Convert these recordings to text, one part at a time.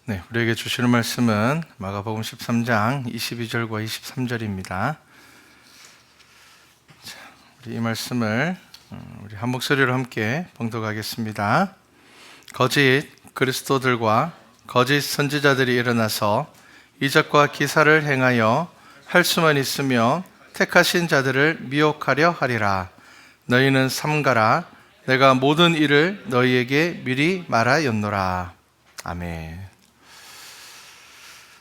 네, 우리에게 주시는 말씀은 마가복음 13장 22절과 23절입니다. 우리 이 말씀을 우리 한 목소리로 함께 봉독하겠습니다. 거짓 그리스도들과 거짓 선지자들이 일어나서 이적과 기사를 행하여 할 수만 있으며 택하신 자들을 미혹하려 하리라. 너희는 삼가라. 내가 모든 일을 너희에게 미리 말하였노라. 아멘.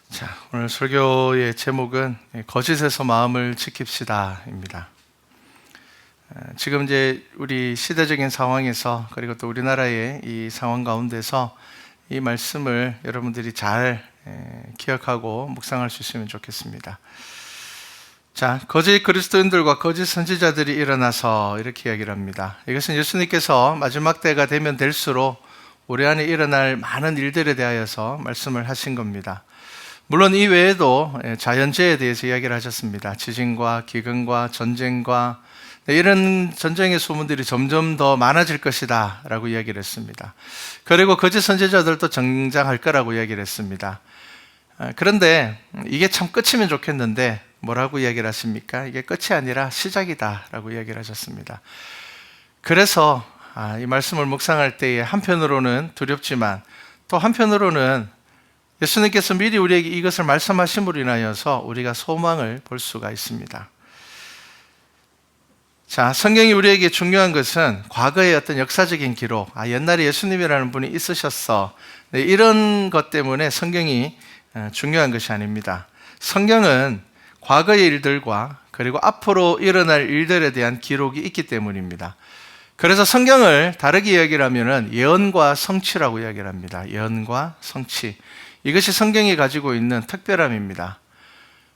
자, 오늘 설교의 제목은 거짓에서 마음을 지킵시다입니다. 지금 이제 우리 시대적인 상황에서 그리고 또 우리나라의 이 상황 가운데서 이 말씀을 여러분들이 잘 기억하고 묵상할 수 있으면 좋겠습니다. 자, 거짓 그리스도인들과 거짓 선지자들이 일어나서 이렇게 이야기를 합니다. 이것은 예수님께서 마지막 때가 되면 될수록 우리 안에 일어날 많은 일들에 대하여서 말씀을 하신 겁니다. 물론 이 외에도 자연재해에 대해서 이야기를 하셨습니다. 지진과 기근과 전쟁과 이런 전쟁의 소문들이 점점 더 많아질 것이다 라고 이야기를 했습니다. 그리고 거짓 선지자들도 등장할 거라고 이야기를 했습니다. 그런데 이게 참 끝이면 좋겠는데 뭐라고 이야기를 하십니까? 이게 끝이 아니라 시작이다 라고 이야기를 하셨습니다. 그래서 이 말씀을 묵상할 때에 한편으로는 두렵지만 또 한편으로는 예수님께서 미리 우리에게 이것을 말씀하심으로 인하여서 우리가 소망을 볼 수가 있습니다. 자, 성경이 우리에게 중요한 것은 과거의 어떤 역사적인 기록, 옛날에 예수님이라는 분이 있으셨어. 이런 것 때문에 성경이 중요한 것이 아닙니다. 성경은 과거의 일들과 그리고 앞으로 일어날 일들에 대한 기록이 있기 때문입니다. 그래서 성경을 다르게 이야기를 하면 예언과 성취라고 이야기를 합니다. 예언과 성취. 이것이 성경이 가지고 있는 특별함입니다.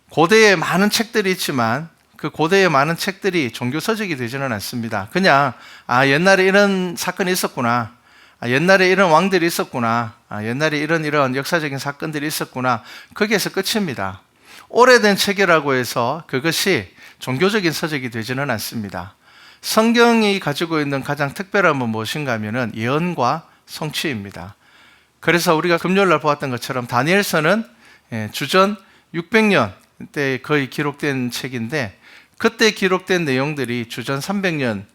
고대에 많은 책들이 있지만 그 고대의 많은 책들이 종교서적이 되지는 않습니다. 그냥 옛날에 이런 사건이 있었구나, 옛날에 이런 왕들이 있었구나, 옛날에 이런 역사적인 사건들이 있었구나, 거기에서 끝입니다. 오래된 책이라고 해서 그것이 종교적인 서적이 되지는 않습니다. 성경이 가지고 있는 가장 특별함은 무엇인가 하면 예언과 성취입니다. 그래서 우리가 금요일날 보았던 것처럼 다니엘서는 주전 600년 때 거의 기록된 책인데 그때 기록된 내용들이 주전 300년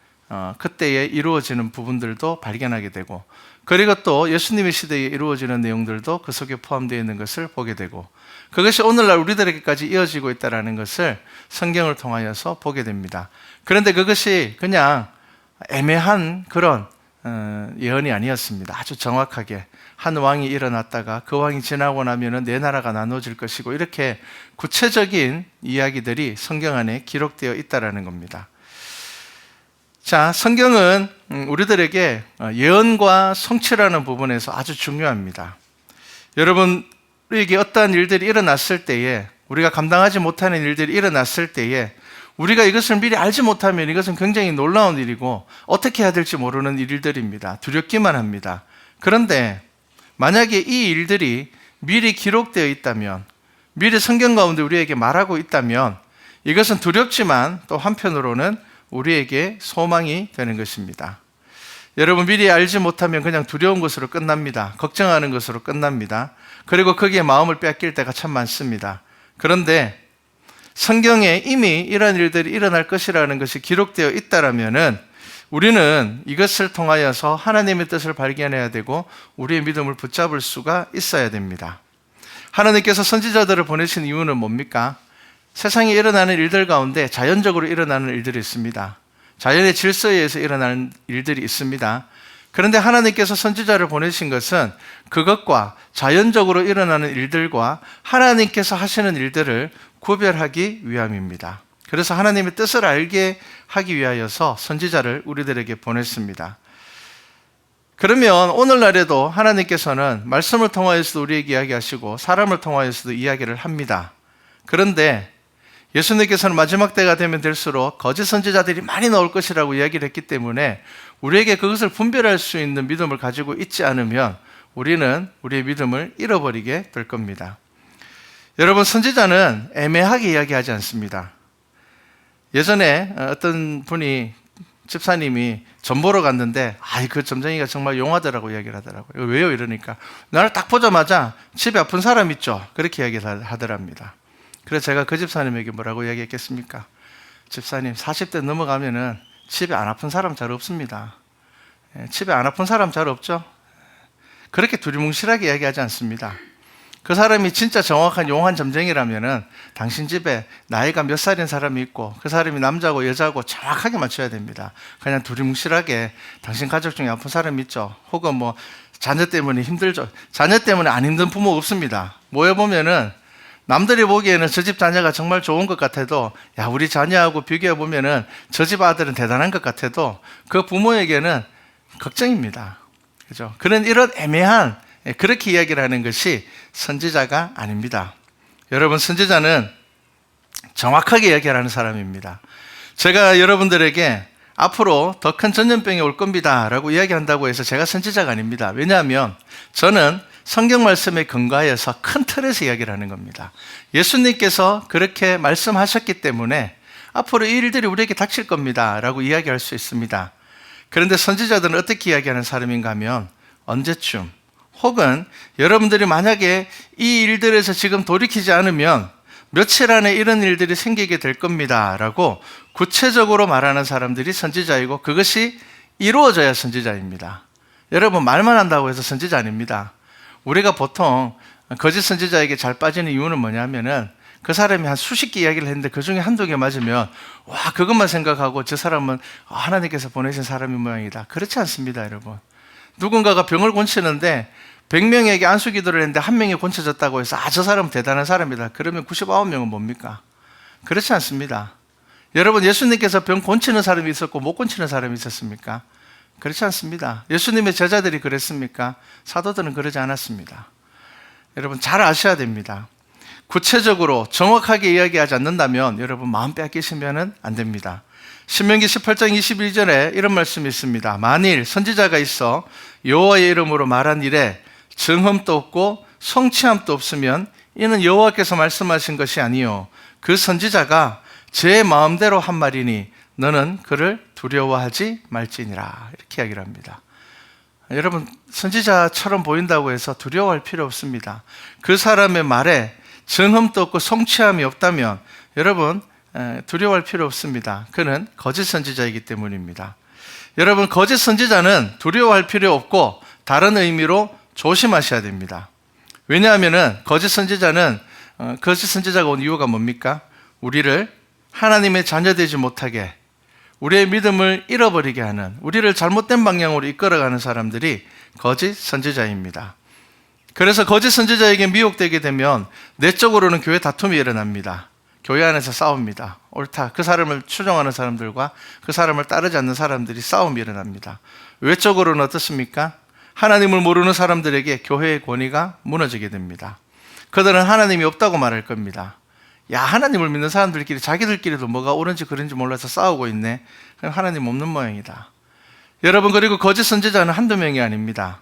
그때에 이루어지는 부분들도 발견하게 되고 그리고 또 예수님의 시대에 이루어지는 내용들도 그 속에 포함되어 있는 것을 보게 되고 그것이 오늘날 우리들에게까지 이어지고 있다는 것을 성경을 통하여서 보게 됩니다. 그런데 그것이 그냥 애매한 그런 예언이 아니었습니다. 아주 정확하게 한 왕이 일어났다가 그 왕이 지나고 나면 내 나라가 나눠질 것이고 이렇게 구체적인 이야기들이 성경 안에 기록되어 있다는 겁니다. 자, 성경은 우리들에게 예언과 성취라는 부분에서 아주 중요합니다. 여러분, 우리에게 어떠한 일들이 일어났을 때에 우리가 감당하지 못하는 일들이 일어났을 때에 우리가 이것을 미리 알지 못하면 이것은 굉장히 놀라운 일이고 어떻게 해야 될지 모르는 일들입니다. 두렵기만 합니다. 그런데 만약에 이 일들이 미리 기록되어 있다면, 미리 성경 가운데 우리에게 말하고 있다면 이것은 두렵지만 또 한편으로는 우리에게 소망이 되는 것입니다. 여러분, 미리 알지 못하면 그냥 두려운 것으로 끝납니다. 걱정하는 것으로 끝납니다. 그리고 거기에 마음을 뺏길 때가 참 많습니다. 그런데 성경에 이미 이런 일들이 일어날 것이라는 것이 기록되어 있다라면은 우리는 이것을 통하여서 하나님의 뜻을 발견해야 되고 우리의 믿음을 붙잡을 수가 있어야 됩니다. 하나님께서 선지자들을 보내신 이유는 뭡니까? 세상에 일어나는 일들 가운데 자연적으로 일어나는 일들이 있습니다. 자연의 질서에 의해서 일어나는 일들이 있습니다. 그런데 하나님께서 선지자를 보내신 것은 그것과 자연적으로 일어나는 일들과 하나님께서 하시는 일들을 구별하기 위함입니다. 그래서 하나님의 뜻을 알게 하기 위하여서 선지자를 우리들에게 보냈습니다. 그러면 오늘날에도 하나님께서는 말씀을 통하여서도 우리에게 이야기하시고 사람을 통하여서도 이야기를 합니다. 그런데 예수님께서는 마지막 때가 되면 될수록 거짓 선지자들이 많이 나올 것이라고 이야기를 했기 때문에 우리에게 그것을 분별할 수 있는 믿음을 가지고 있지 않으면 우리는 우리의 믿음을 잃어버리게 될 겁니다. 여러분, 선지자는 애매하게 이야기하지 않습니다. 예전에 어떤 분이 집사님이 점 보러 갔는데 그 점쟁이가 정말 용하더라고 이야기를 하더라고요. 왜요? 이러니까 나를 딱 보자마자 집에 아픈 사람 있죠? 그렇게 이야기를 하더랍니다. 그래서 제가 그 집사님에게 뭐라고 이야기했겠습니까? 집사님, 40대 넘어가면은 집에 안 아픈 사람 잘 없습니다. 집에 안 아픈 사람 잘 없죠? 그렇게 두리뭉실하게 이야기하지 않습니다. 그 사람이 진짜 정확한 용한 점쟁이라면은 당신 집에 나이가 몇 살인 사람이 있고 그 사람이 남자고 여자고 정확하게 맞춰야 됩니다. 그냥 두리뭉실하게 당신 가족 중에 아픈 사람 있죠? 혹은 뭐 자녀 때문에 힘들죠? 자녀 때문에 안 힘든 부모 없습니다. 모여보면은 남들이 보기에는 저 집 자녀가 정말 좋은 것 같아도, 야, 우리 자녀하고 비교해보면은 저 집 아들은 대단한 것 같아도 그 부모에게는 걱정입니다. 그죠? 그런 이런 애매한, 그렇게 이야기를 하는 것이 선지자가 아닙니다. 여러분, 선지자는 정확하게 이야기하는 사람입니다. 제가 여러분들에게 앞으로 더 큰 전염병이 올 겁니다 라고 이야기한다고 해서 제가 선지자가 아닙니다. 왜냐하면 저는 성경 말씀에 근거하여서 큰 틀에서 이야기를 하는 겁니다. 예수님께서 그렇게 말씀하셨기 때문에 앞으로 이 일들이 우리에게 닥칠 겁니다 라고 이야기할 수 있습니다. 그런데 선지자들은 어떻게 이야기하는 사람인가 하면 언제쯤, 혹은 여러분들이 만약에 이 일들에서 지금 돌이키지 않으면 며칠 안에 이런 일들이 생기게 될 겁니다 라고 구체적으로 말하는 사람들이 선지자이고, 그것이 이루어져야 선지자입니다. 여러분, 말만 한다고 해서 선지자 아닙니다. 우리가 보통 거짓 선지자에게 잘 빠지는 이유는 뭐냐면은 그 사람이 한 수십 개 이야기를 했는데 그 중에 한두 개 맞으면 와, 그것만 생각하고 저 사람은 하나님께서 보내신 사람인 모양이다. 그렇지 않습니다, 여러분. 누군가가 병을 고치는데 100명에게 안수기도를 했는데 한 명이 고쳐졌다고 해서 저 사람은 대단한 사람이다. 그러면 99명은 뭡니까? 그렇지 않습니다. 여러분, 예수님께서 병 고치는 사람이 있었고 못 고치는 사람이 있었습니까? 그렇지 않습니다. 예수님의 제자들이 그랬습니까? 사도들은 그러지 않았습니다. 여러분, 잘 아셔야 됩니다. 구체적으로 정확하게 이야기하지 않는다면 여러분 마음 빼앗기시면 안 됩니다. 신명기 18장 21절에 이런 말씀이 있습니다. 만일 선지자가 있어 여호와의 이름으로 말한 일에 정흠도 없고 성취함도 없으면 이는 여호와께서 말씀하신 것이 아니요 그 선지자가 제 마음대로 한 말이니 너는 그를 두려워하지 말지니라. 이렇게 이야기를 합니다. 여러분, 선지자처럼 보인다고 해서 두려워할 필요 없습니다. 그 사람의 말에 정흠도 없고 성취함이 없다면 여러분 두려워할 필요 없습니다. 그는 거짓 선지자이기 때문입니다. 여러분, 거짓 선지자는 두려워할 필요 없고 다른 의미로 조심하셔야 됩니다. 왜냐하면 거짓 선지자가 온 이유가 뭡니까? 우리를 하나님의 자녀 되지 못하게, 우리의 믿음을 잃어버리게 하는, 우리를 잘못된 방향으로 이끌어가는 사람들이 거짓 선지자입니다. 그래서 거짓 선지자에게 미혹되게 되면 내적으로는 교회 다툼이 일어납니다. 교회 안에서 싸웁니다. 옳다. 그 사람을 추종하는 사람들과 그 사람을 따르지 않는 사람들이 싸움이 일어납니다. 외적으로는 어떻습니까? 하나님을 모르는 사람들에게 교회의 권위가 무너지게 됩니다. 그들은 하나님이 없다고 말할 겁니다. 야, 하나님을 믿는 사람들끼리 자기들끼리도 뭐가 옳은지 그른지 몰라서 싸우고 있네. 그럼 하나님 없는 모양이다. 여러분, 그리고 거짓 선지자는 한두 명이 아닙니다.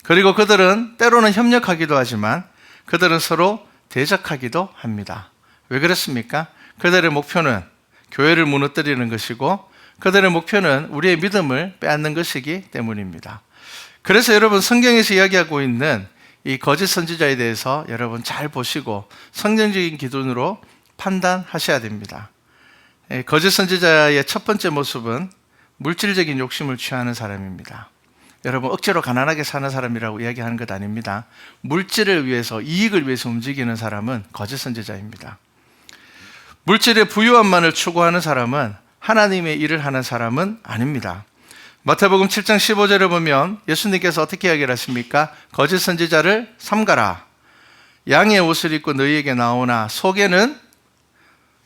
그리고 그들은 때로는 협력하기도 하지만 그들은 서로 대적하기도 합니다. 왜 그렇습니까? 그들의 목표는 교회를 무너뜨리는 것이고 그들의 목표는 우리의 믿음을 빼앗는 것이기 때문입니다. 그래서 여러분, 성경에서 이야기하고 있는 이 거짓 선지자에 대해서 여러분 잘 보시고 성경적인 기준으로 판단하셔야 됩니다. 거짓 선지자의 첫 번째 모습은 물질적인 욕심을 취하는 사람입니다. 여러분, 억지로 가난하게 사는 사람이라고 이야기하는 것 아닙니다. 물질을 위해서, 이익을 위해서 움직이는 사람은 거짓 선지자입니다. 물질의 부유함만을 추구하는 사람은 하나님의 일을 하는 사람은 아닙니다. 마태복음 7장 15절에 보면 예수님께서 어떻게 이야기를 하십니까? 거짓 선지자를 삼가라. 양의 옷을 입고 너희에게 나오나 속에는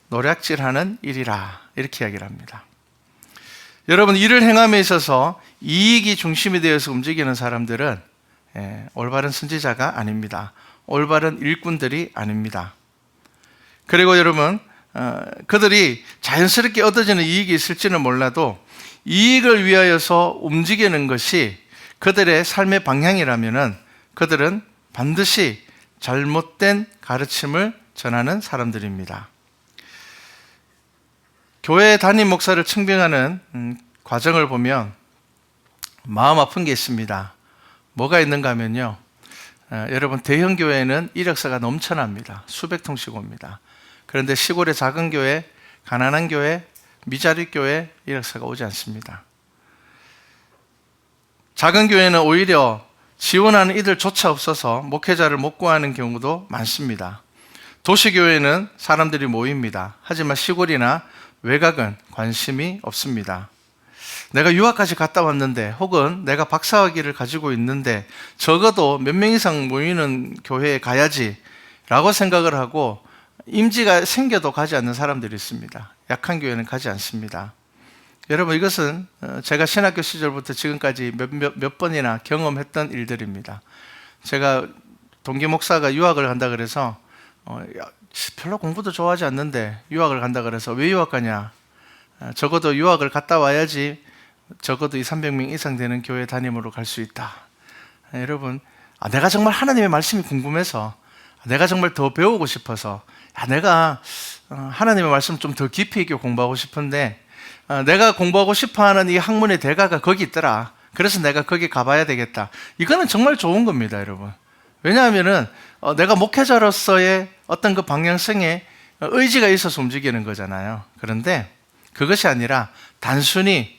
노략질하는 일이라. 이렇게 이야기를 합니다. 여러분, 일을 행함에 있어서 이익이 중심이 되어서 움직이는 사람들은 올바른 선지자가 아닙니다. 올바른 일꾼들이 아닙니다. 그리고 여러분, 그들이 자연스럽게 얻어지는 이익이 있을지는 몰라도 이익을 위하여서 움직이는 것이 그들의 삶의 방향이라면 그들은 반드시 잘못된 가르침을 전하는 사람들입니다. 교회 담임 목사를 청빙하는 과정을 보면 마음 아픈 게 있습니다. 뭐가 있는가 하면요, 여러분 대형 교회는 이력서가 넘쳐납니다. 수백 통씩 옵니다. 그런데 시골의 작은 교회, 가난한 교회, 미자립 교회 이력서가 오지 않습니다. 작은 교회는 오히려 지원하는 이들조차 없어서 목회자를 못 구하는 경우도 많습니다. 도시교회는 사람들이 모입니다. 하지만 시골이나 외곽은 관심이 없습니다. 내가 유학까지 갔다 왔는데 혹은 내가 박사학위를 가지고 있는데 적어도 몇 명 이상 모이는 교회에 가야지 라고 생각을 하고 임지가 생겨도 가지 않는 사람들이 있습니다. 약한 교회는 가지 않습니다. 여러분, 이것은 제가 신학교 시절부터 지금까지 몇 번이나 경험했던 일들입니다. 제가 동기 목사가 유학을 간다 그래서 별로 공부도 좋아하지 않는데 유학을 간다 그래서 왜 유학 가냐? 적어도 유학을 갔다 와야지 적어도 200~300명 이상 되는 교회 담임으로 갈 수 있다. 여러분, 내가 정말 하나님의 말씀이 궁금해서, 내가 정말 더 배우고 싶어서, 내가 하나님의 말씀 좀 더 깊이 있게 공부하고 싶은데 내가 공부하고 싶어하는 이 학문의 대가가 거기 있더라. 그래서 내가 거기 가봐야 되겠다. 이거는 정말 좋은 겁니다, 여러분. 왜냐하면은 내가 목회자로서의 어떤 그 방향성에 의지가 있어서 움직이는 거잖아요. 그런데 그것이 아니라 단순히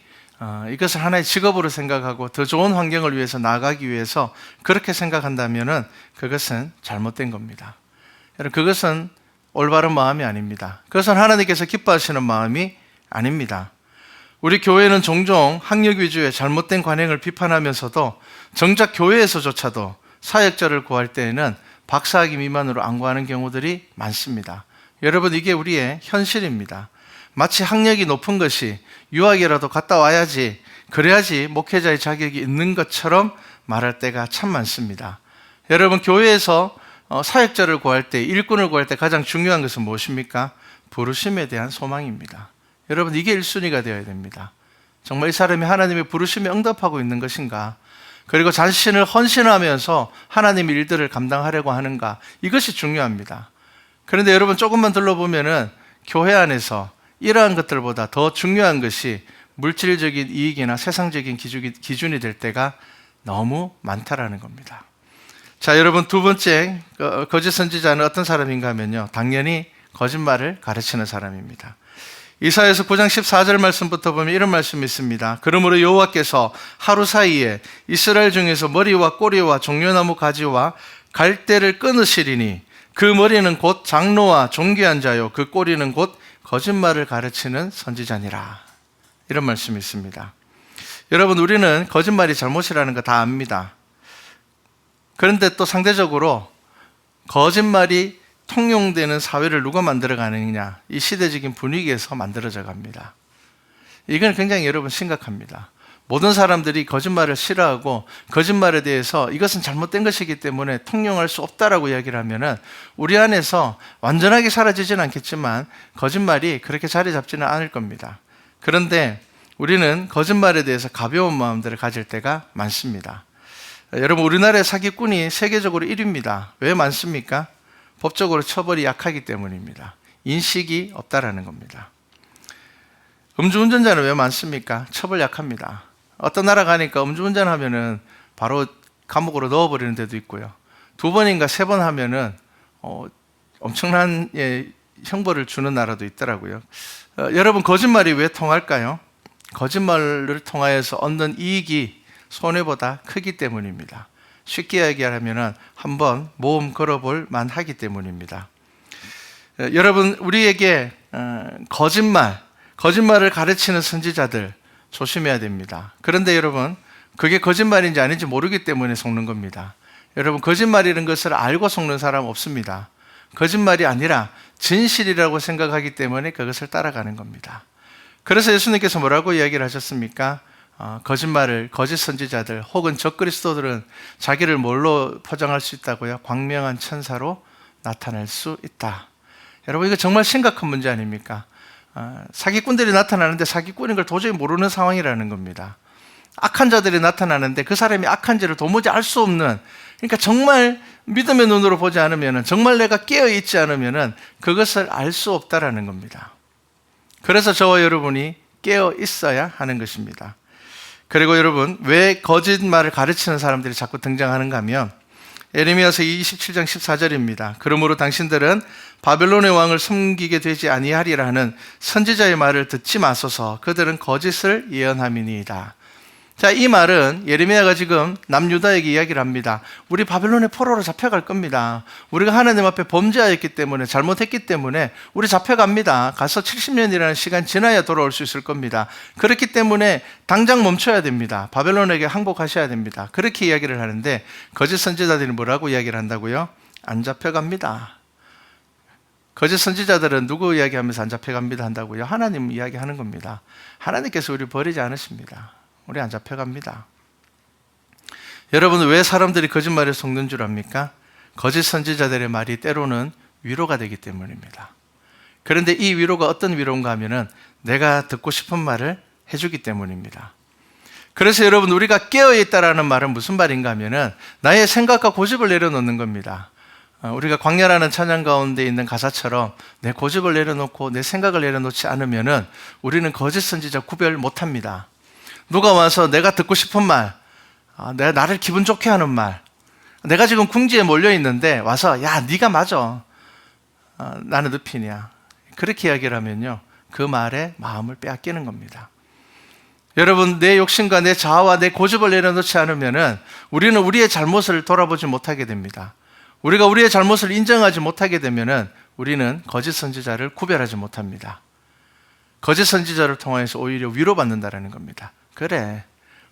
이것을 하나의 직업으로 생각하고 더 좋은 환경을 위해서 나아가기 위해서 그렇게 생각한다면은 그것은 잘못된 겁니다. 여러분, 그것은 올바른 마음이 아닙니다. 그것은 하나님께서 기뻐하시는 마음이 아닙니다. 우리 교회는 종종 학력 위주의 잘못된 관행을 비판하면서도 정작 교회에서조차도 사역자를 구할 때에는 박사학위 미만으로 안 구하는 경우들이 많습니다. 여러분, 이게 우리의 현실입니다. 마치 학력이 높은 것이 유학이라도 갔다 와야지, 그래야지 목회자의 자격이 있는 것처럼 말할 때가 참 많습니다. 여러분, 교회에서 사역자를 구할 때, 일꾼을 구할 때 가장 중요한 것은 무엇입니까? 부르심에 대한 소망입니다. 여러분, 이게 1순위가 되어야 됩니다. 정말 이 사람이 하나님의 부르심에 응답하고 있는 것인가? 그리고 자신을 헌신하면서 하나님의 일들을 감당하려고 하는가? 이것이 중요합니다. 그런데 여러분, 조금만 둘러보면은 교회 안에서 이러한 것들보다 더 중요한 것이 물질적인 이익이나 세상적인 기준이 될 때가 너무 많다라는 겁니다. 자, 여러분, 두 번째 거짓 선지자는 어떤 사람인가 하면요, 당연히 거짓말을 가르치는 사람입니다. 이사야서 9장 14절 말씀부터 보면 이런 말씀이 있습니다. 그러므로 여호와께서 하루 사이에 이스라엘 중에서 머리와 꼬리와 종려나무 가지와 갈대를 끊으시리니 그 머리는 곧 장로와 존귀한 자요 그 꼬리는 곧 거짓말을 가르치는 선지자니라. 이런 말씀이 있습니다. 여러분, 우리는 거짓말이 잘못이라는 거 다 압니다. 그런데 또 상대적으로 거짓말이 통용되는 사회를 누가 만들어가느냐, 이 시대적인 분위기에서 만들어져 갑니다. 이건 굉장히 여러분 심각합니다. 모든 사람들이 거짓말을 싫어하고 거짓말에 대해서 이것은 잘못된 것이기 때문에 통용할 수 없다라고 이야기를 하면은 우리 안에서 완전하게 사라지진 않겠지만 거짓말이 그렇게 자리 잡지는 않을 겁니다. 그런데 우리는 거짓말에 대해서 가벼운 마음들을 가질 때가 많습니다. 여러분, 우리나라의 사기꾼이 세계적으로 1위입니다. 왜 많습니까? 법적으로 처벌이 약하기 때문입니다. 인식이 없다라는 겁니다. 음주운전자는 왜 많습니까? 처벌 약합니다. 어떤 나라 가니까 음주운전 하면은 바로 감옥으로 넣어버리는 데도 있고요. 2번인가 3번 하면은 엄청난 형벌을 주는 나라도 있더라고요. 여러분, 거짓말이 왜 통할까요? 거짓말을 통하여서 얻는 이익이 손해보다 크기 때문입니다. 쉽게 얘기하면 한번 모험 걸어볼 만하기 때문입니다. 여러분, 우리에게 거짓말을 가르치는 선지자들 조심해야 됩니다. 그런데 여러분, 그게 거짓말인지 아닌지 모르기 때문에 속는 겁니다. 여러분, 거짓말이라는 것을 알고 속는 사람 없습니다. 거짓말이 아니라 진실이라고 생각하기 때문에 그것을 따라가는 겁니다. 그래서 예수님께서 뭐라고 이야기를 하셨습니까? 거짓 선지자들 혹은 적그리스도들은 자기를 뭘로 포장할 수 있다고요? 광명한 천사로 나타낼 수 있다. 여러분, 이거 정말 심각한 문제 아닙니까? 사기꾼들이 나타나는데 사기꾼인 걸 도저히 모르는 상황이라는 겁니다. 악한 자들이 나타나는데 그 사람이 악한지를 도무지 알 수 없는, 그러니까 정말 믿음의 눈으로 보지 않으면, 정말 내가 깨어있지 않으면 그것을 알 수 없다라는 겁니다. 그래서 저와 여러분이 깨어 있어야 하는 것입니다. 그리고 여러분, 왜 거짓말을 가르치는 사람들이 자꾸 등장하는가 하면 예레미야서 27장 14절입니다. 그러므로 당신들은 바벨론의 왕을 섬기게 되지 아니하리라 하는 선지자의 말을 듣지 마소서. 그들은 거짓을 예언함이니이다. 자, 이 말은 예레미야가 지금 남유다에게 이야기를 합니다. 우리 바벨론의 포로로 잡혀갈 겁니다. 우리가 하나님 앞에 범죄하였기 때문에, 잘못했기 때문에 우리 잡혀갑니다. 가서 70년이라는 시간 지나야 돌아올 수 있을 겁니다. 그렇기 때문에 당장 멈춰야 됩니다. 바벨론에게 항복하셔야 됩니다. 그렇게 이야기를 하는데 거짓 선지자들이 뭐라고 이야기를 한다고요? 안 잡혀갑니다. 거짓 선지자들은 누구 이야기하면서 안 잡혀갑니다 한다고요? 하나님 이야기하는 겁니다. 하나님께서 우리 버리지 않으십니다. 우리 안 잡혀갑니다. 여러분, 왜 사람들이 거짓말에 속는 줄 압니까? 거짓 선지자들의 말이 때로는 위로가 되기 때문입니다. 그런데 이 위로가 어떤 위로인가 하면은 내가 듣고 싶은 말을 해주기 때문입니다. 그래서 여러분, 우리가 깨어있다라는 말은 무슨 말인가 하면은 나의 생각과 고집을 내려놓는 겁니다. 우리가 광야라는 찬양 가운데 있는 가사처럼 내 고집을 내려놓고 내 생각을 내려놓지 않으면은 우리는 거짓 선지자 구별 못합니다. 누가 와서 내가 듣고 싶은 말, 나를 기분 좋게 하는 말, 내가 지금 궁지에 몰려 있는데 와서 야, 네가 맞아, 나는 늪이냐, 그렇게 이야기를 하면요, 그 말에 마음을 빼앗기는 겁니다. 여러분, 내 욕심과 내 자아와 내 고집을 내려놓지 않으면은 우리는 우리의 잘못을 돌아보지 못하게 됩니다. 우리가 우리의 잘못을 인정하지 못하게 되면은 우리는 거짓 선지자를 구별하지 못합니다. 거짓 선지자를 통해서 오히려 위로받는다라는 겁니다. 그래,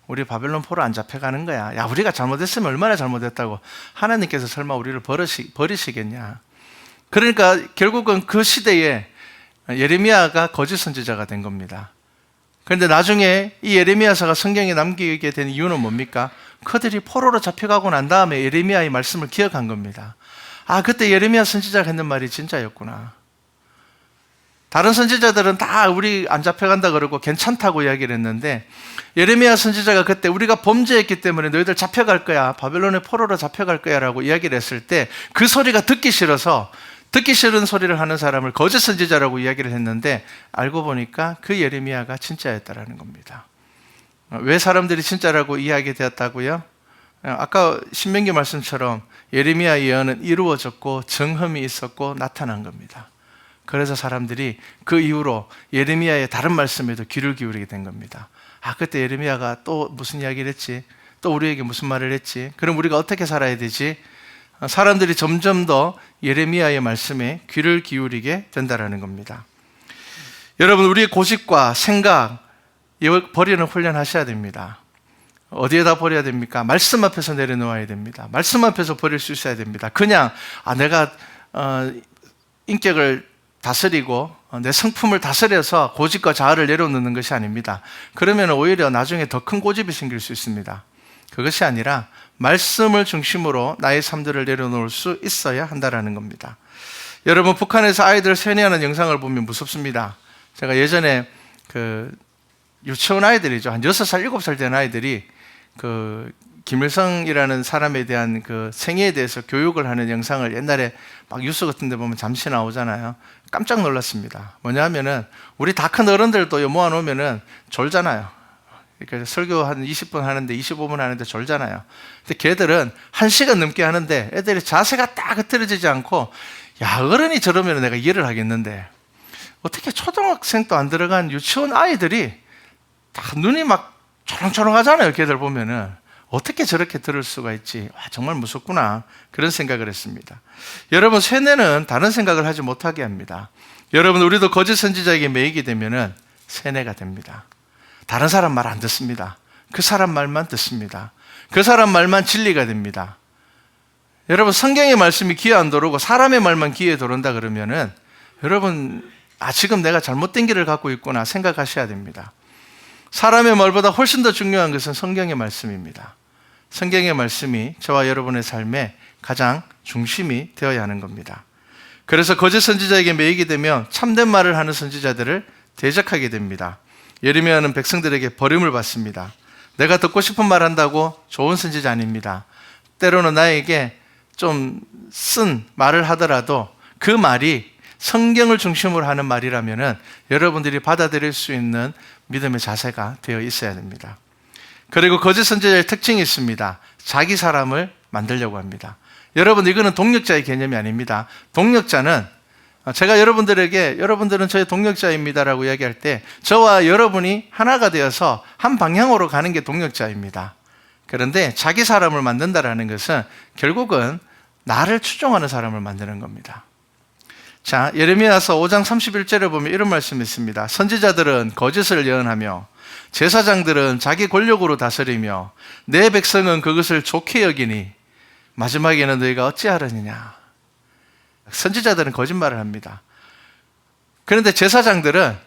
우리 바벨론 포로 안 잡혀가는 거야. 야, 우리가 잘못했으면 얼마나 잘못했다고 하나님께서 설마 우리를 버리시겠냐. 그러니까 결국은 그 시대에 예레미야가 거짓 선지자가 된 겁니다. 그런데 나중에 이 예레미야서가 성경에 남기게 된 이유는 뭡니까? 그들이 포로로 잡혀가고 난 다음에 예레미야의 말씀을 기억한 겁니다. 아, 그때 예레미야 선지자가 했는 말이 진짜였구나. 다른 선지자들은 다 우리 안 잡혀간다 그러고 괜찮다고 이야기를 했는데 예레미야 선지자가 그때 우리가 범죄했기 때문에 너희들 잡혀갈 거야, 바벨론의 포로로 잡혀갈 거야 라고 이야기를 했을 때 그 소리가 듣기 싫어서 듣기 싫은 소리를 하는 사람을 거짓 선지자라고 이야기를 했는데 알고 보니까 그 예레미야가 진짜였다라는 겁니다. 왜 사람들이 진짜라고 이야기되었다고요? 아까 신명기 말씀처럼 예레미야 예언은 이루어졌고 정흠이 있었고 나타난 겁니다. 그래서 사람들이 그 이후로 예레미야의 다른 말씀에도 귀를 기울이게 된 겁니다. 아, 그때 예레미야가 또 무슨 이야기를 했지? 또 우리에게 무슨 말을 했지? 그럼 우리가 어떻게 살아야 되지? 사람들이 점점 더 예레미야의 말씀에 귀를 기울이게 된다는 겁니다. 여러분, 우리의 고집과 생각 버리는 훈련하셔야 됩니다. 어디에다 버려야 됩니까? 말씀 앞에서 내려놓아야 됩니다. 말씀 앞에서 버릴 수 있어야 됩니다. 그냥 내가 인격을 다스리고 내 성품을 다스려서 고집과 자아를 내려놓는 것이 아닙니다. 그러면 오히려 나중에 더 큰 고집이 생길 수 있습니다. 그것이 아니라 말씀을 중심으로 나의 삶들을 내려놓을 수 있어야 한다는 겁니다. 여러분, 북한에서 아이들 세뇌하는 영상을 보면 무섭습니다. 제가 예전에 유치원 아이들이죠. 한 6살, 7살 된 아이들이 김일성이라는 사람에 대한 생애에 대해서 교육을 하는 영상을 옛날에 막 뉴스 같은 데 보면 잠시 나오잖아요. 깜짝 놀랐습니다. 뭐냐 하면은 우리 다 큰 어른들도 모아놓으면은 졸잖아요. 그러니까 설교 한 20분 하는데 25분 하는데 졸잖아요. 근데 걔들은 1시간 넘게 하는데 애들이 자세가 딱 흐트러지지 않고, 야, 어른이 저러면 내가 이해를 하겠는데 어떻게 초등학생도 안 들어간 유치원 아이들이 다 눈이 막 초롱초롱하잖아요. 걔들 보면은 어떻게 저렇게 들을 수가 있지? 와, 정말 무섭구나, 그런 생각을 했습니다. 여러분, 세뇌는 다른 생각을 하지 못하게 합니다. 여러분, 우리도 거짓 선지자에게 매이게 되면은 세뇌가 됩니다. 다른 사람 말 안 듣습니다. 그 사람 말만 듣습니다. 그 사람 말만 진리가 됩니다. 여러분, 성경의 말씀이 귀에 안 들어오고 사람의 말만 귀에 들어온다 그러면은 여러분, 지금 내가 잘못된 길을 갖고 있구나 생각하셔야 됩니다. 사람의 말보다 훨씬 더 중요한 것은 성경의 말씀입니다. 성경의 말씀이 저와 여러분의 삶에 가장 중심이 되어야 하는 겁니다. 그래서 거짓 선지자에게 매이게 되면 참된 말을 하는 선지자들을 대적하게 됩니다. 예레미야는 백성들에게 버림을 받습니다. 내가 듣고 싶은 말 한다고 좋은 선지자 아닙니다. 때로는 나에게 좀 쓴 말을 하더라도 그 말이 성경을 중심으로 하는 말이라면은 여러분들이 받아들일 수 있는 믿음의 자세가 되어 있어야 됩니다. 그리고 거짓 선지자의 특징이 있습니다. 자기 사람을 만들려고 합니다. 여러분, 이거는 동력자의 개념이 아닙니다. 동력자는 제가 여러분들에게 여러분들은 저의 동력자입니다라고 이야기할 때 저와 여러분이 하나가 되어서 한 방향으로 가는 게 동력자입니다. 그런데 자기 사람을 만든다라는 것은 결국은 나를 추종하는 사람을 만드는 겁니다. 자, 예레미야서 5장 31절에 보면 이런 말씀이 있습니다. 선지자들은 거짓을 예언하며 제사장들은 자기 권력으로 다스리며 내 백성은 그것을 좋게 여기니 마지막에는 너희가 어찌하려느냐. 선지자들은 거짓말을 합니다. 그런데 제사장들은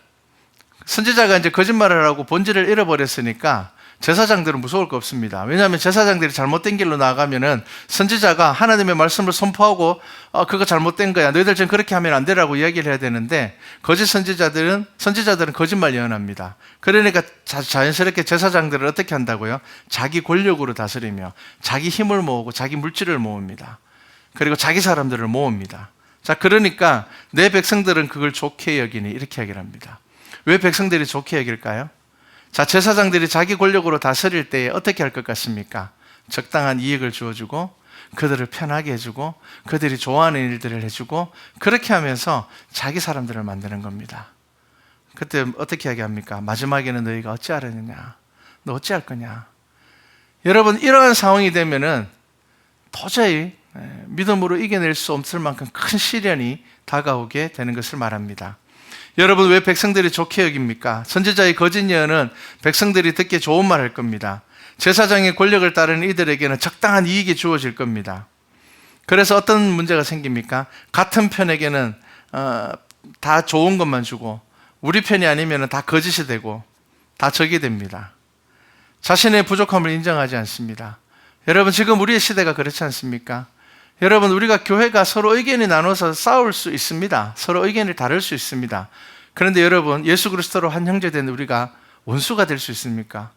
선지자가 이제 거짓말을 하고 본질을 잃어버렸으니까 제사장들은 무서울 거 없습니다. 왜냐하면 제사장들이 잘못된 길로 나아가면은 선지자가 하나님의 말씀을 선포하고 그거 잘못된 거야. 너희들 지금 그렇게 하면 안 되라고 이야기를 해야 되는데 거짓 선지자들은 거짓말 예언합니다. 그러니까 자연스럽게 제사장들을 어떻게 한다고요? 자기 권력으로 다스리며 자기 힘을 모으고 자기 물질을 모읍니다. 그리고 자기 사람들을 모읍니다. 자, 그러니까 내 백성들은 그걸 좋게 여기니 이렇게 얘기를 합니다. 왜 백성들이 좋게 여길까요? 자, 제사장들이 자기 권력으로 다스릴 때 어떻게 할 것 같습니까? 적당한 이익을 주어주고 그들을 편하게 해주고 그들이 좋아하는 일들을 해주고 그렇게 하면서 자기 사람들을 만드는 겁니다. 그때 어떻게 이야기합니까? 마지막에는 너희가 어찌하려느냐? 너 어찌할 거냐? 여러분, 이러한 상황이 되면은 도저히 믿음으로 이겨낼 수 없을 만큼 큰 시련이 다가오게 되는 것을 말합니다. 여러분, 왜 백성들이 좋게 여깁니까? 선지자의 거짓 예언은 백성들이 듣기에 좋은 말 할 겁니다. 제사장의 권력을 따르는 이들에게는 적당한 이익이 주어질 겁니다. 그래서 어떤 문제가 생깁니까? 같은 편에게는 다 좋은 것만 주고 우리 편이 아니면 다 거짓이 되고 다 적이 됩니다. 자신의 부족함을 인정하지 않습니다. 여러분, 지금 우리의 시대가 그렇지 않습니까? 여러분, 우리가 교회가 서로 의견이 나눠서 싸울 수 있습니다. 서로 의견이 다를 수 있습니다. 그런데 여러분, 예수 그리스도로 한 형제 된 우리가 원수가 될 수 있습니까?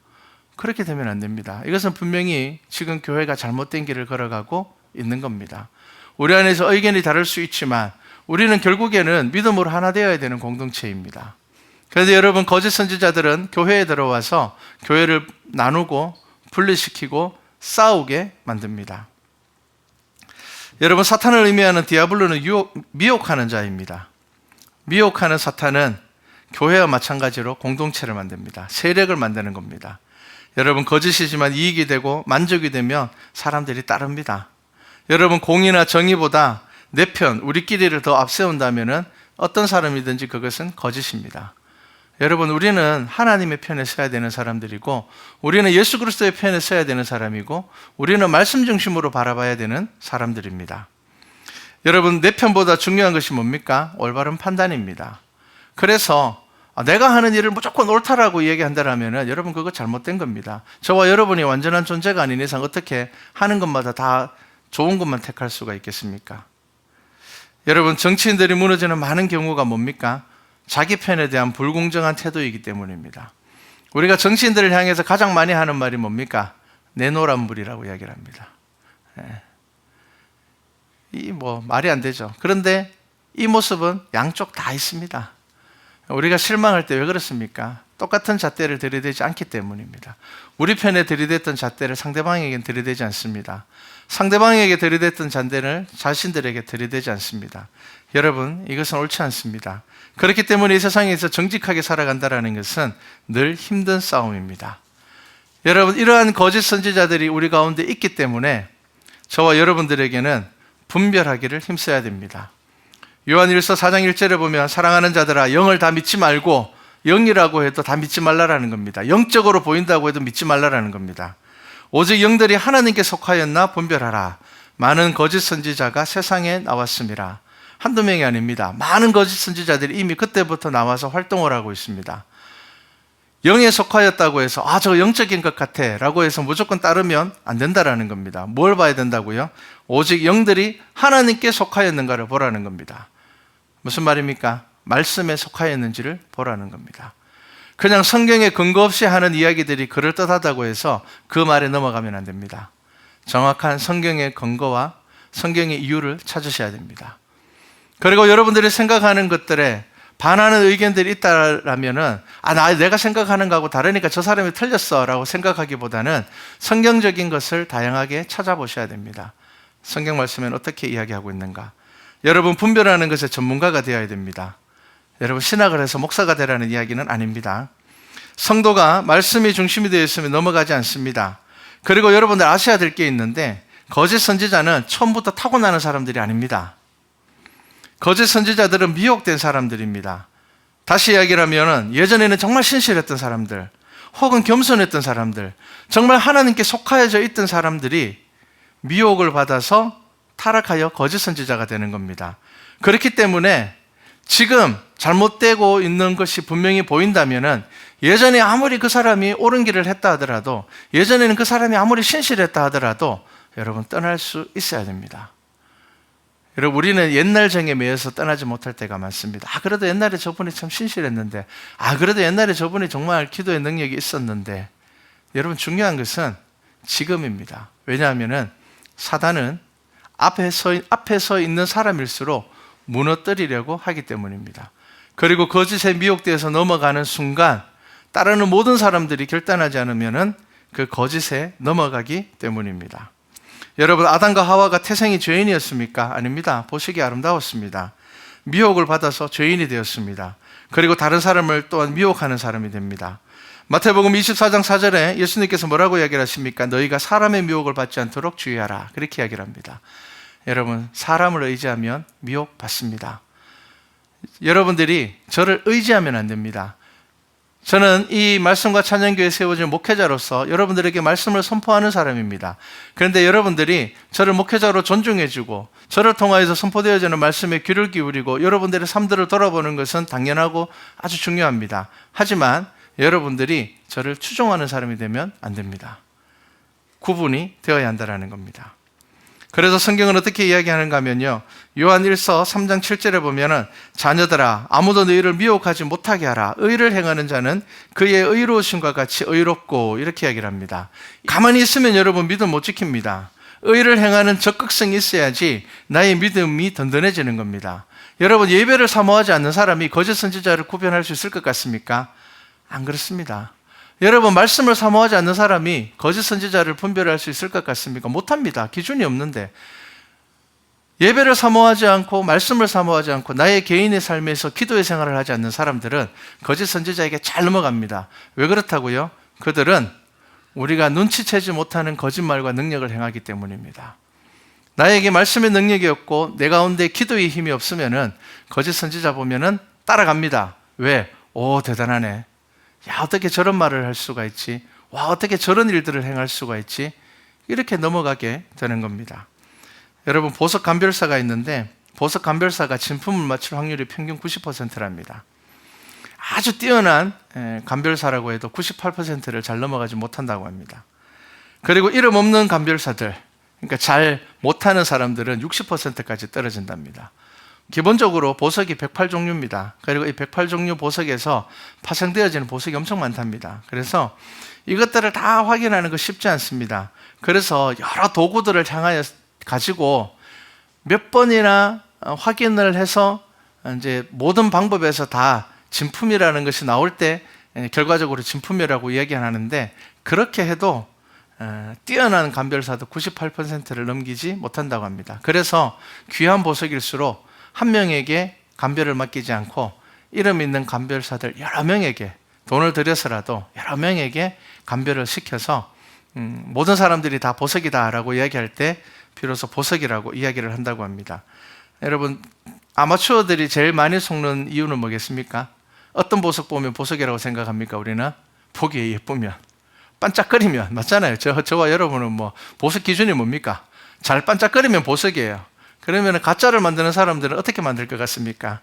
그렇게 되면 안 됩니다. 이것은 분명히 지금 교회가 잘못된 길을 걸어가고 있는 겁니다. 우리 안에서 의견이 다를 수 있지만 우리는 결국에는 믿음으로 하나 되어야 되는 공동체입니다. 그런데 여러분, 거짓 선지자들은 교회에 들어와서 교회를 나누고 분리시키고 싸우게 만듭니다. 여러분, 사탄을 의미하는 디아블로는 미혹하는 자입니다. 미혹하는 사탄은 교회와 마찬가지로 공동체를 만듭니다. 세력을 만드는 겁니다. 여러분, 거짓이지만 이익이 되고 만족이 되면 사람들이 따릅니다. 여러분, 공의나 정의보다 내 편, 우리끼리를 더 앞세운다면 어떤 사람이든지 그것은 거짓입니다. 여러분, 우리는 하나님의 편에 서야 되는 사람들이고 우리는 예수 그리스도의 편에 서야 되는 사람이고 우리는 말씀 중심으로 바라봐야 되는 사람들입니다. 여러분, 내 편보다 중요한 것이 뭡니까? 올바른 판단입니다. 그래서 내가 하는 일을 무조건 옳다라고 얘기한다면 여러분, 그거 잘못된 겁니다. 저와 여러분이 완전한 존재가 아닌 이상 어떻게 하는 것마다 다 좋은 것만 택할 수가 있겠습니까? 여러분, 정치인들이 무너지는 많은 경우가 뭡니까? 자기 편에 대한 불공정한 태도이기 때문입니다. 우리가 정치인들을 향해서 가장 많이 하는 말이 뭡니까? 내노란물이라고 이야기를 합니다. 이 말이 안 되죠. 그런데 이 모습은 양쪽 다 있습니다. 우리가 실망할 때 왜 그렇습니까? 똑같은 잣대를 들이대지 않기 때문입니다. 우리 편에 들이댔던 잣대를 상대방에게는 들이대지 않습니다. 상대방에게 들이댔던 잣대를 자신들에게 들이대지 않습니다. 여러분, 이것은 옳지 않습니다. 그렇기 때문에 이 세상에서 정직하게 살아간다는 것은 늘 힘든 싸움입니다. 여러분, 이러한 거짓 선지자들이 우리 가운데 있기 때문에 저와 여러분들에게는 분별하기를 힘써야 됩니다. 요한일서 4장 1절에 보면 사랑하는 자들아, 영을 다 믿지 말고 영이라고 해도 다 믿지 말라라는 겁니다. 영적으로 보인다고 해도 믿지 말라라는 겁니다. 오직 영들이 하나님께 속하였나 분별하라. 많은 거짓 선지자가 세상에 나왔습니다. 한두 명이 아닙니다. 많은 거짓 선지자들이 이미 그때부터 나와서 활동을 하고 있습니다. 영에 속하였다고 해서 저거 영적인 것 같아 라고 해서 무조건 따르면 안 된다라는 겁니다. 뭘 봐야 된다고요? 오직 영들이 하나님께 속하였는가를 보라는 겁니다. 무슨 말입니까? 말씀에 속하였는지를 보라는 겁니다. 그냥 성경에 근거 없이 하는 이야기들이 그럴듯하다고 해서 그 말에 넘어가면 안 됩니다. 정확한 성경의 근거와 성경의 이유를 찾으셔야 됩니다. 그리고 여러분들이 생각하는 것들에 반하는 의견들이 있다라면은 내가 생각하는 거하고 다르니까 저 사람이 틀렸어 라고 생각하기보다는 성경적인 것을 다양하게 찾아보셔야 됩니다. 성경 말씀에는 어떻게 이야기하고 있는가? 여러분, 분별하는 것에 전문가가 되어야 됩니다. 여러분, 신학을 해서 목사가 되라는 이야기는 아닙니다. 성도가 말씀이 중심이 되어 있으면 넘어가지 않습니다. 그리고 여러분들 아셔야 될 게 있는데, 거짓 선지자는 처음부터 타고나는 사람들이 아닙니다. 거짓 선지자들은 미혹된 사람들입니다. 다시 이야기를 하면 예전에는 정말 신실했던 사람들, 혹은 겸손했던 사람들, 정말 하나님께 속하여져 있던 사람들이 미혹을 받아서 타락하여 거짓 선지자가 되는 겁니다. 그렇기 때문에 지금 잘못되고 있는 것이 분명히 보인다면은, 예전에 아무리 그 사람이 옳은 길을 했다 하더라도, 예전에는 그 사람이 아무리 신실했다 하더라도 여러분, 떠날 수 있어야 됩니다. 여러분, 우리는 옛날 정에 매여서 떠나지 못할 때가 많습니다. 그래도 옛날에 저분이 참 신실했는데, 그래도 옛날에 저분이 정말 기도의 능력이 있었는데. 여러분, 중요한 것은 지금입니다. 왜냐하면은 사단은 앞에 서 있는 사람일수록 무너뜨리려고 하기 때문입니다. 그리고 거짓에 미혹되어서 넘어가는 순간 따르는 모든 사람들이 결단하지 않으면은 그 거짓에 넘어가기 때문입니다. 여러분, 아담과 하와가 태생이 죄인이었습니까? 아닙니다. 보시기 아름다웠습니다. 미혹을 받아서 죄인이 되었습니다. 그리고 다른 사람을 또한 미혹하는 사람이 됩니다. 마태복음 24장 4절에 예수님께서 뭐라고 이야기를 하십니까? 너희가 사람의 미혹을 받지 않도록 주의하라. 그렇게 이야기를 합니다. 여러분, 사람을 의지하면 미혹받습니다. 여러분들이 저를 의지하면 안 됩니다. 저는 이 말씀과 찬양교회에 세워진 목회자로서 여러분들에게 말씀을 선포하는 사람입니다. 그런데 여러분들이 저를 목회자로 존중해주고 저를 통하여서 선포되어지는 말씀에 귀를 기울이고 여러분들의 삶들을 돌아보는 것은 당연하고 아주 중요합니다. 하지만 여러분들이 저를 추종하는 사람이 되면 안 됩니다. 구분이 되어야 한다는 겁니다. 그래서 성경은 어떻게 이야기하는가 하면요, 요한 1서 3장 7절에 보면은 자녀들아, 아무도 너희를 미혹하지 못하게 하라. 의를 행하는 자는 그의 의로우심과 같이 의롭고, 이렇게 이야기를 합니다. 가만히 있으면 여러분 믿음 못 지킵니다. 의를 행하는 적극성이 있어야지 나의 믿음이 든든해지는 겁니다. 여러분, 예배를 사모하지 않는 사람이 거짓 선지자를 구별할 수 있을 것 같습니까? 안 그렇습니다. 여러분, 말씀을 사모하지 않는 사람이 거짓 선지자를 분별할 수 있을 것 같습니까? 못합니다. 기준이 없는데. 예배를 사모하지 않고 말씀을 사모하지 않고 나의 개인의 삶에서 기도의 생활을 하지 않는 사람들은 거짓 선지자에게 잘 넘어갑니다. 왜 그렇다고요? 그들은 우리가 눈치채지 못하는 거짓말과 능력을 행하기 때문입니다. 나에게 말씀의 능력이 없고 내 가운데 기도의 힘이 없으면은 거짓 선지자 보면은 따라갑니다. 왜? 오, 대단하네. 야, 어떻게 저런 말을 할 수가 있지? 와, 어떻게 저런 일들을 행할 수가 있지? 이렇게 넘어가게 되는 겁니다. 여러분, 보석 감별사가 있는데 보석 감별사가 진품을 맞출 확률이 평균 90%랍니다. 아주 뛰어난 감별사라고 해도 98%를 잘 넘어가지 못한다고 합니다. 그리고 이름 없는 감별사들, 그러니까 잘 못하는 사람들은 60%까지 떨어진답니다. 기본적으로 보석이 108종류입니다. 그리고 이 108종류 보석에서 파생되어지는 보석이 엄청 많답니다. 그래서 이것들을 다 확인하는 거 쉽지 않습니다. 그래서 여러 도구들을 향하여 가지고 몇 번이나 확인을 해서 이제 모든 방법에서 다 진품이라는 것이 나올 때 결과적으로 진품이라고 이야기하는데, 그렇게 해도 뛰어난 감별사도 98%를 넘기지 못한다고 합니다. 그래서 귀한 보석일수록 한 명에게 감별을 맡기지 않고 이름 있는 감별사들 여러 명에게 돈을 들여서라도 여러 명에게 감별을 시켜서 모든 사람들이 다 보석이다라고 이야기할 때 비로소 보석이라고 이야기를 한다고 합니다. 여러분, 아마추어들이 제일 많이 속는 이유는 뭐겠습니까? 어떤 보석 보면 보석이라고 생각합니까? 우리는 보기에 예쁘면, 반짝거리면, 맞잖아요. 저와 여러분은 뭐 보석 기준이 뭡니까? 잘 반짝거리면 보석이에요. 그러면 가짜를 만드는 사람들은 어떻게 만들 것 같습니까?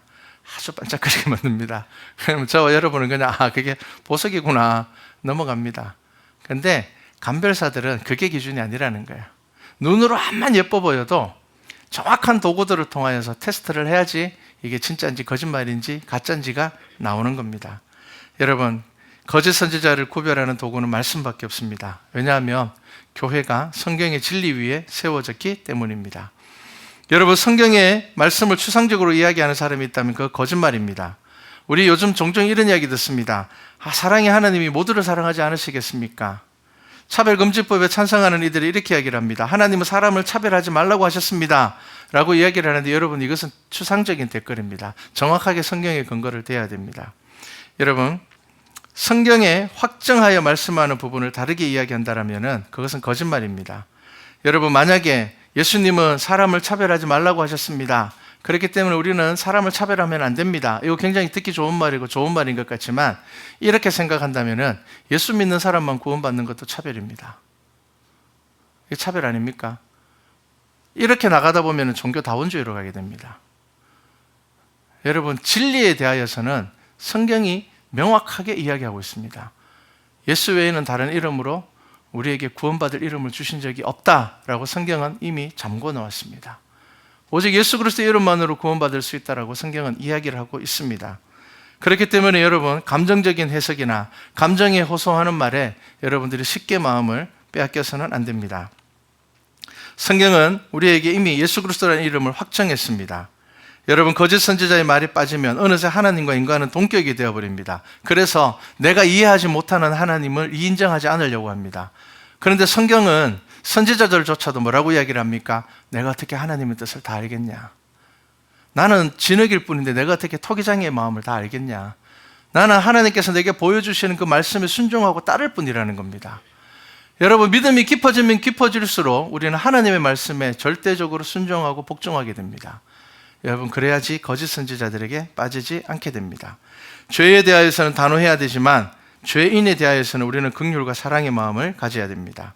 아주 반짝거리게 만듭니다. 그러면 저와 여러분은 그냥 그게 보석이구나 넘어갑니다. 그런데 감별사들은 그게 기준이 아니라는 거예요. 눈으로 암만 예뻐 보여도 정확한 도구들을 통하여서 테스트를 해야지 이게 진짜인지 거짓말인지 가짜인지가 나오는 겁니다. 여러분, 거짓 선지자를 구별하는 도구는 말씀밖에 없습니다. 왜냐하면 교회가 성경의 진리 위에 세워졌기 때문입니다. 여러분, 성경의 말씀을 추상적으로 이야기하는 사람이 있다면 그거 거짓말입니다. 우리 요즘 종종 이런 이야기 듣습니다. 사랑의 하나님이 모두를 사랑하지 않으시겠습니까? 차별금지법에 찬성하는 이들이 이렇게 이야기를 합니다. 하나님은 사람을 차별하지 말라고 하셨습니다 라고 이야기를 하는데, 여러분, 이것은 추상적인 댓글입니다. 정확하게 성경에 근거를 대야 됩니다. 여러분, 성경에 확정하여 말씀하는 부분을 다르게 이야기한다면 그것은 거짓말입니다. 여러분, 만약에 예수님은 사람을 차별하지 말라고 하셨습니다, 그렇기 때문에 우리는 사람을 차별하면 안 됩니다, 이거 굉장히 듣기 좋은 말이고 좋은 말인 것 같지만, 이렇게 생각한다면 예수 믿는 사람만 구원받는 것도 차별입니다. 이게 차별 아닙니까? 이렇게 나가다 보면 종교다원주의로 가게 됩니다. 여러분, 진리에 대하여서는 성경이 명확하게 이야기하고 있습니다. 예수 외에는 다른 이름으로 우리에게 구원받을 이름을 주신 적이 없다라고 성경은 이미 잠궈 놓았습니다. 오직 예수 그리스도의 이름만으로 구원받을 수 있다라고 성경은 이야기를 하고 있습니다. 그렇기 때문에 여러분, 감정적인 해석이나 감정에 호소하는 말에 여러분들이 쉽게 마음을 빼앗겨서는 안 됩니다. 성경은 우리에게 이미 예수 그리스도라는 이름을 확정했습니다. 여러분, 거짓 선지자의 말이 빠지면 어느새 하나님과 인간은 동격이 되어버립니다. 그래서 내가 이해하지 못하는 하나님을 인정하지 않으려고 합니다. 그런데 성경은 선지자들조차도 뭐라고 이야기를 합니까? 내가 어떻게 하나님의 뜻을 다 알겠냐? 나는 진흙일 뿐인데 내가 어떻게 토기장의 마음을 다 알겠냐? 나는 하나님께서 내게 보여주시는 그 말씀에 순종하고 따를 뿐이라는 겁니다. 여러분, 믿음이 깊어지면 깊어질수록 우리는 하나님의 말씀에 절대적으로 순종하고 복종하게 됩니다. 여러분, 그래야지 거짓 선지자들에게 빠지지 않게 됩니다. 죄에 대하여서는 단호해야 되지만 죄인에 대하여서는 우리는 긍휼과 사랑의 마음을 가져야 됩니다.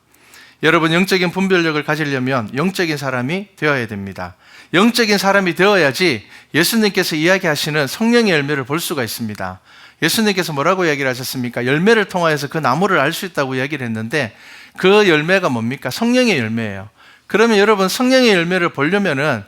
여러분, 영적인 분별력을 가지려면 영적인 사람이 되어야 됩니다. 영적인 사람이 되어야지 예수님께서 이야기하시는 성령의 열매를 볼 수가 있습니다. 예수님께서 뭐라고 이야기를 하셨습니까? 열매를 통하여서 그 나무를 알 수 있다고 이야기를 했는데, 그 열매가 뭡니까? 성령의 열매예요. 그러면 여러분, 성령의 열매를 보려면은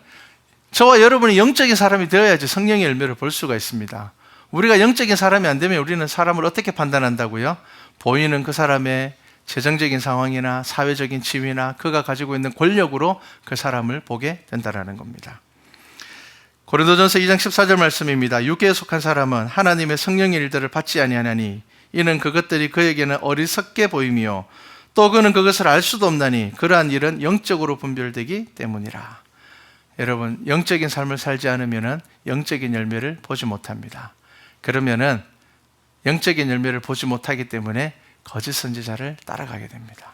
저와 여러분이 영적인 사람이 되어야지 성령의 열매를 볼 수가 있습니다. 우리가 영적인 사람이 안 되면 우리는 사람을 어떻게 판단한다고요? 보이는 그 사람의 재정적인 상황이나 사회적인 지위나 그가 가지고 있는 권력으로 그 사람을 보게 된다는 겁니다. 고린도전서 2장 14절 말씀입니다. 육계에 속한 사람은 하나님의 성령의 일들을 받지 아니하나니 이는 그것들이 그에게는 어리석게 보이며 또 그는 그것을 알 수도 없나니 그러한 일은 영적으로 분별되기 때문이라. 여러분, 영적인 삶을 살지 않으면 영적인 열매를 보지 못합니다. 그러면은 영적인 열매를 보지 못하기 때문에 거짓 선지자를 따라가게 됩니다.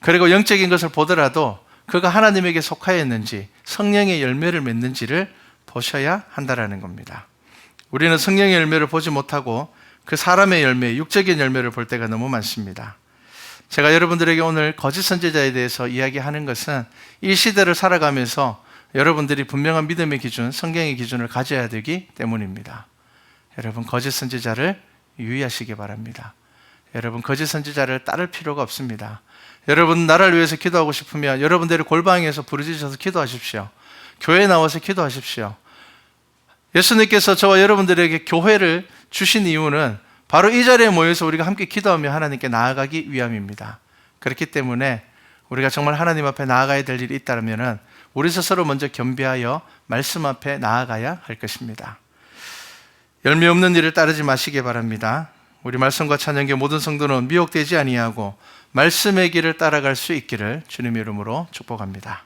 그리고 영적인 것을 보더라도 그가 하나님에게 속하였는지 성령의 열매를 맺는지를 보셔야 한다는 겁니다. 우리는 성령의 열매를 보지 못하고 그 사람의 열매, 육적인 열매를 볼 때가 너무 많습니다. 제가 여러분들에게 오늘 거짓 선지자에 대해서 이야기하는 것은 이 시대를 살아가면서 여러분들이 분명한 믿음의 기준, 성경의 기준을 가져야 되기 때문입니다. 여러분, 거짓 선지자를 유의하시기 바랍니다. 여러분, 거짓 선지자를 따를 필요가 없습니다. 여러분, 나라를 위해서 기도하고 싶으면 여러분들이 골방에서 부르짖어서 기도하십시오. 교회에 나와서 기도하십시오. 예수님께서 저와 여러분들에게 교회를 주신 이유는 바로 이 자리에 모여서 우리가 함께 기도하며 하나님께 나아가기 위함입니다. 그렇기 때문에 우리가 정말 하나님 앞에 나아가야 될 일이 있다면 우리 스스로 먼저 겸비하여 말씀 앞에 나아가야 할 것입니다. 열매 없는 일을 따르지 마시기 바랍니다. 우리 말씀과 찬양의 모든 성도는 미혹되지 아니하고 말씀의 길을 따라갈 수 있기를 주님의 이름으로 축복합니다.